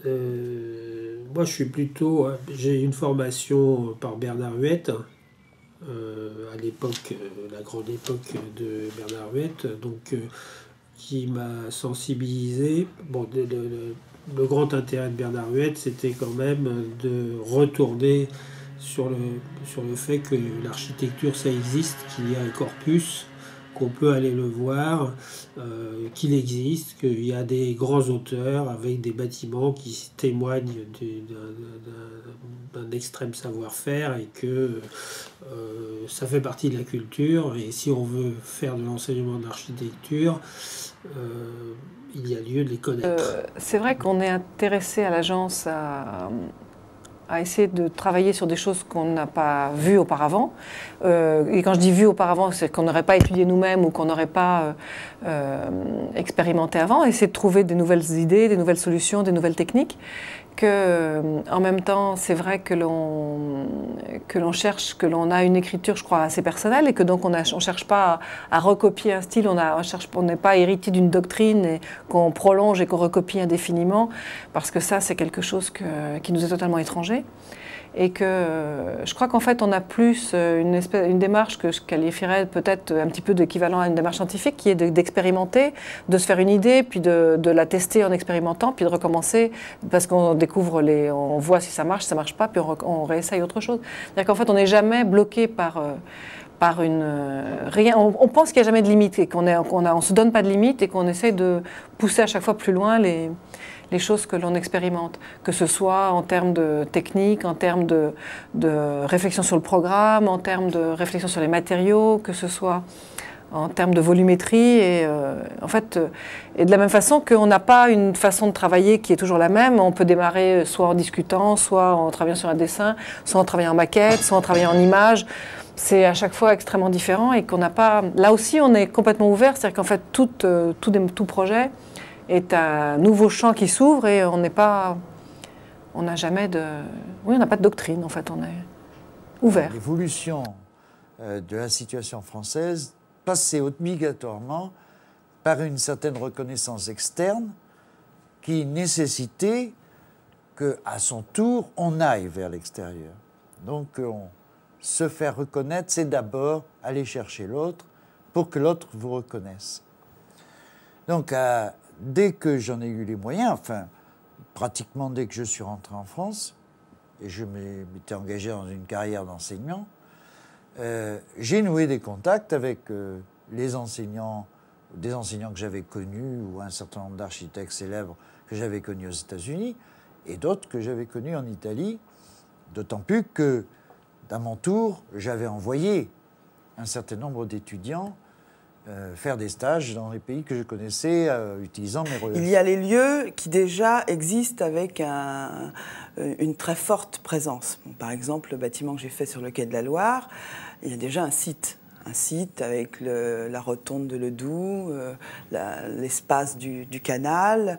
Moi, je suis plutôt. J'ai une formation par Bernard Huette, à l'époque, la grande époque de Bernard Huette, donc qui m'a sensibilisé. Bon, le grand intérêt de Bernard Huette, c'était quand même de retourner sur le fait que l'architecture, ça existe, qu'il y a un corpus, qu'on peut aller le voir, qu'il existe, qu'il y a des grands auteurs avec des bâtiments qui témoignent d'un extrême savoir-faire et que ça fait partie de la culture. Et si on veut faire de l'enseignement d'architecture, il y a lieu de les connaître. C'est vrai qu'on est intéressé à l'agence à essayer de travailler sur des choses qu'on n'a pas vues auparavant. Et quand je dis vues auparavant, c'est qu'on n'aurait pas étudié nous-mêmes ou qu'on n'aurait pas expérimenté avant. Essayer de trouver des nouvelles idées, des nouvelles solutions, des nouvelles techniques. En même temps, c'est vrai que l'on cherche, que l'on a une écriture, je crois, assez personnelle et que donc on ne cherche pas à recopier un style, on n'est pas héritier d'une doctrine et qu'on prolonge et qu'on recopie indéfiniment, parce que ça, c'est quelque chose qui nous est totalement étranger. Et que je crois qu'en fait, on a plus une démarche que je qualifierais peut-être un petit peu d'équivalent à une démarche scientifique, qui est d'expérimenter, de se faire une idée, puis de la tester en expérimentant, puis de recommencer, parce qu'on découvre, on voit si ça marche pas, puis on réessaye autre chose. C'est-à-dire qu'en fait, on n'est jamais bloqué par rien. On pense qu'il n'y a jamais de limite, et qu'on ne se donne pas de limite, et qu'on essaie de pousser à chaque fois plus loin les choses que l'on expérimente, que ce soit en termes de technique, en termes de réflexion sur le programme, en termes de réflexion sur les matériaux, que ce soit en termes de volumétrie. Et de la même façon qu'on n'a pas une façon de travailler qui est toujours la même, on peut démarrer soit en discutant, soit en travaillant sur un dessin, soit en travaillant en maquette, soit en travaillant en image. C'est à chaque fois extrêmement différent et qu'on n'a pas... Là aussi, on est complètement ouvert, c'est-à-dire qu'en fait, tout projet est un nouveau champ qui s'ouvre et on n'a jamais de... Oui, on n'a pas de doctrine, en fait, on est ouvert. L'évolution de la situation française passait obligatoirement par une certaine reconnaissance externe qui nécessitait qu'à son tour, on aille vers l'extérieur. Donc, se faire reconnaître, c'est d'abord aller chercher l'autre pour que l'autre vous reconnaisse. Donc, dès que j'en ai eu les moyens, enfin, pratiquement dès que je suis rentré en France, et je m'étais engagé dans une carrière d'enseignant, j'ai noué des contacts avec les enseignants, des enseignants que j'avais connus, ou un certain nombre d'architectes célèbres que j'avais connus aux États-Unis, et d'autres que j'avais connus en Italie, d'autant plus que, à mon tour, j'avais envoyé un certain nombre d'étudiants faire des stages dans les pays que je connaissais, utilisant mes relations. Il y a les lieux qui déjà existent avec une très forte présence. Bon, par exemple, le bâtiment que j'ai fait sur le quai de la Loire, il y a déjà un site avec la rotonde de Ledoux, l'espace du canal.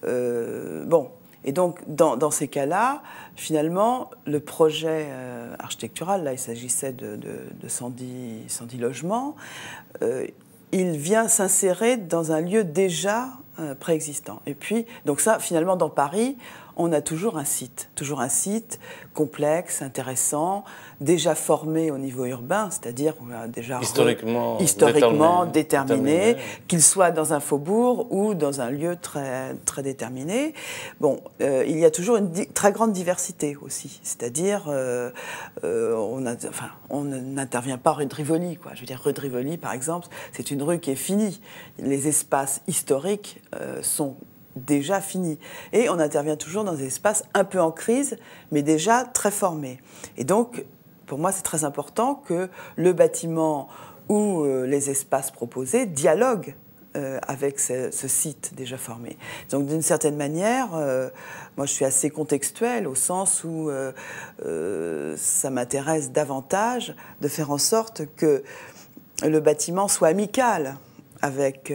Bon. Et donc, dans ces cas-là, finalement, le projet architectural, là, il s'agissait de 110 logements, il vient s'insérer dans un lieu déjà préexistant. Et puis, donc ça, finalement, dans Paris, on a toujours un site complexe, intéressant, déjà formé au niveau urbain, c'est-à-dire déjà historiquement déterminé, qu'il soit dans un faubourg ou dans un lieu très, très déterminé. Bon, il y a toujours une très grande diversité aussi, c'est-à-dire on n'intervient pas rue de Rivoli, quoi. Je veux dire, rue de Rivoli, par exemple, c'est une rue qui est finie. Les espaces historiques sont déjà fini. Et on intervient toujours dans des espaces un peu en crise, mais déjà très formés. Et donc, pour moi, c'est très important que le bâtiment ou les espaces proposés dialoguent avec ce site déjà formé. Donc, d'une certaine manière, moi, je suis assez contextuelle au sens où ça m'intéresse davantage de faire en sorte que le bâtiment soit amical avec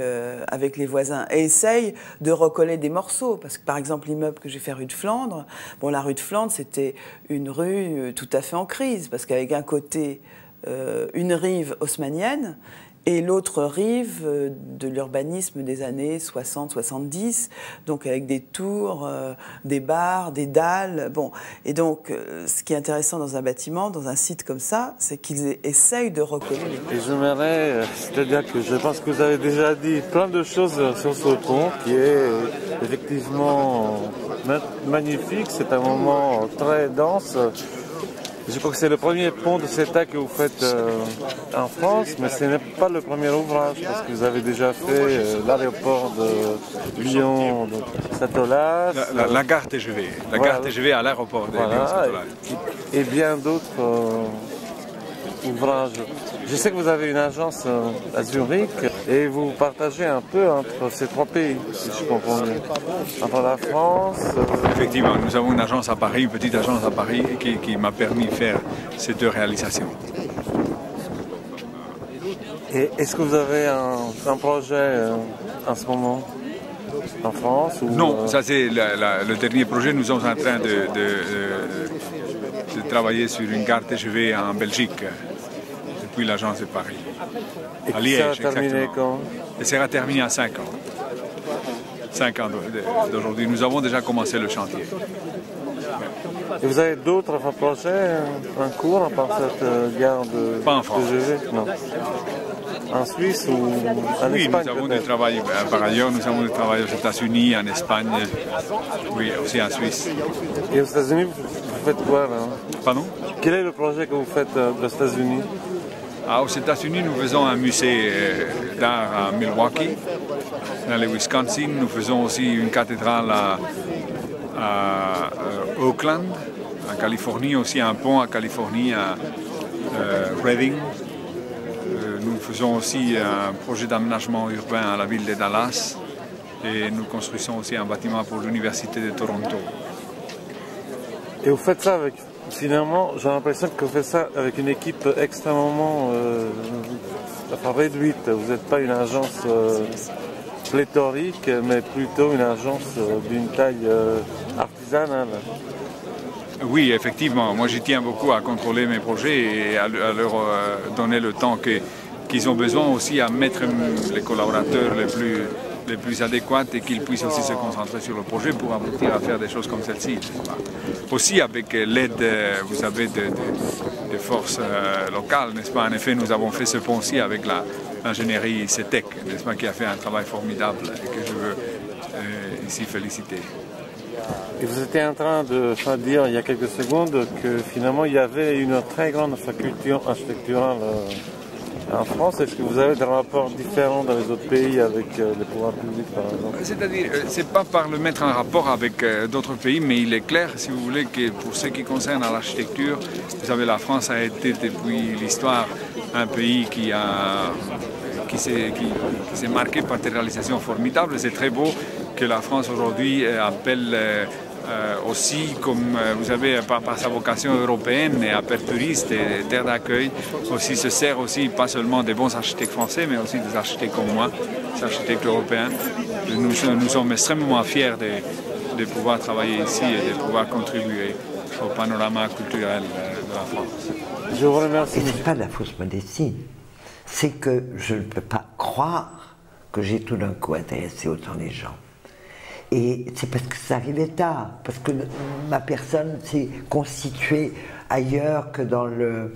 les voisins et essaye de recoller des morceaux. Parce que, par exemple, l'immeuble que j'ai fait rue de Flandre, bon, la rue de Flandre, c'était une rue tout à fait en crise, parce qu'avec un côté, une rive haussmannienne et l'autre rive de l'urbanisme des années 60-70, donc avec des tours, des bars, des dalles. Bon. Et donc, ce qui est intéressant dans un bâtiment, dans un site comme ça, c'est qu'ils essayent de recoller les murs. Et j'aimerais, c'est-à-dire que je pense que vous avez déjà dit plein de choses sur ce pont qui est effectivement magnifique. C'est un moment très dense. Je crois que c'est le premier pont de CETA que vous faites en France, mais ce n'est pas le premier ouvrage, parce que vous avez déjà fait l'aéroport de Lyon, donc Satolas. La gare TGV. La gare TGV à l'aéroport de Lyon Satolas. Et bien d'autres ouvrages. Je sais que vous avez une agence à Zurich et vous partagez un peu entre ces trois pays, si je comprends bien. Entre la France... Effectivement, nous avons une agence à Paris, une petite agence à Paris qui m'a permis de faire ces deux réalisations. Et est-ce que vous avez un projet en ce moment en France ou, Non, ça c'est le dernier projet. Nous sommes en train de travailler sur une gare TGV en Belgique. Depuis l'agence de Paris. Et à Liège, ça va terminer quand? Et ça sera terminé en 5 ans. 5 ans d'aujourd'hui. Nous avons déjà commencé le chantier. Et vous avez d'autres projets en cours à part cette gare de Pas en France. Non. En Suisse ou en oui, Espagne? Nous avons du travail. Par ailleurs, nous avons du travail aux États-Unis, en Espagne, oui, aussi en Suisse. Et aux États-Unis, vous faites quoi là? Pardon? Quel est le projet que vous faites aux États-Unis? Aux États-Unis, nous faisons un musée d'art à Milwaukee, dans le Wisconsin. Nous faisons aussi une cathédrale à Oakland, en Californie, aussi un pont en Californie, à Redding. Nous faisons aussi un projet d'aménagement urbain à la ville de Dallas et nous construisons aussi un bâtiment pour l'Université de Toronto. Et vous faites ça avec... Finalement, j'ai l'impression que vous faites ça avec une équipe extrêmement réduite. Vous n'êtes pas une agence pléthorique, mais plutôt une agence d'une taille artisanale. Oui, effectivement. Moi, je tiens beaucoup à contrôler mes projets et à leur donner le temps qu'ils ont besoin aussi à mettre les collaborateurs les plus adéquats et qu'ils puissent aussi se concentrer sur le projet pour aboutir à faire des choses comme celle-ci. Aussi avec l'aide, vous savez, de forces locales, n'est-ce pas? En effet, nous avons fait ce pont-ci avec l'ingénierie CETEC, n'est-ce pas, qui a fait un travail formidable et que je veux ici féliciter. Et vous étiez en train de dire il y a quelques secondes que finalement il y avait une très grande faculté architecturale en France. Est-ce que vous avez des rapports différents dans les autres pays avec les pouvoirs publics, par exemple? C'est-à-dire, c'est pas par le mettre en rapport avec d'autres pays, mais il est clair, si vous voulez, que pour ce qui concerne l'architecture, vous savez, la France a été depuis l'histoire un pays qui s'est marqué par des réalisations formidables. C'est très beau que la France aujourd'hui appelle aussi, comme vous savez, par sa vocation européenne et aperturiste et terre d'accueil, aussi se sert aussi pas seulement des bons architectes français, mais aussi des architectes comme moi, des architectes européens. Nous sommes extrêmement fiers de pouvoir travailler ici et de pouvoir contribuer au panorama culturel de la France. Je vous remercie. Ce n'est pas de la fausse modestie, c'est que je ne peux pas croire que j'ai tout d'un coup intéressé autant les gens. Et c'est parce que ça arrivait tard, parce que ma personne s'est constituée ailleurs que dans le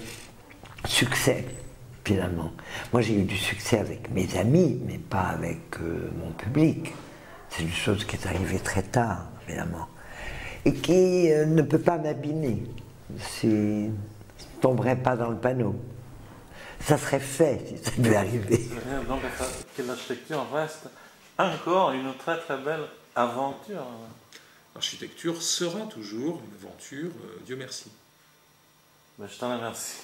succès, finalement. Moi, j'ai eu du succès avec mes amis, mais pas avec mon public. C'est une chose qui est arrivée très tard, évidemment, et qui ne peut pas m'abîmer. Je ne tomberais pas dans le panneau. Ça serait fait si ça devait arriver. Donc, que l'architecture reste encore une très très belle aventure. L'architecture sera toujours une aventure, Dieu merci. Ben, je t'en remercie.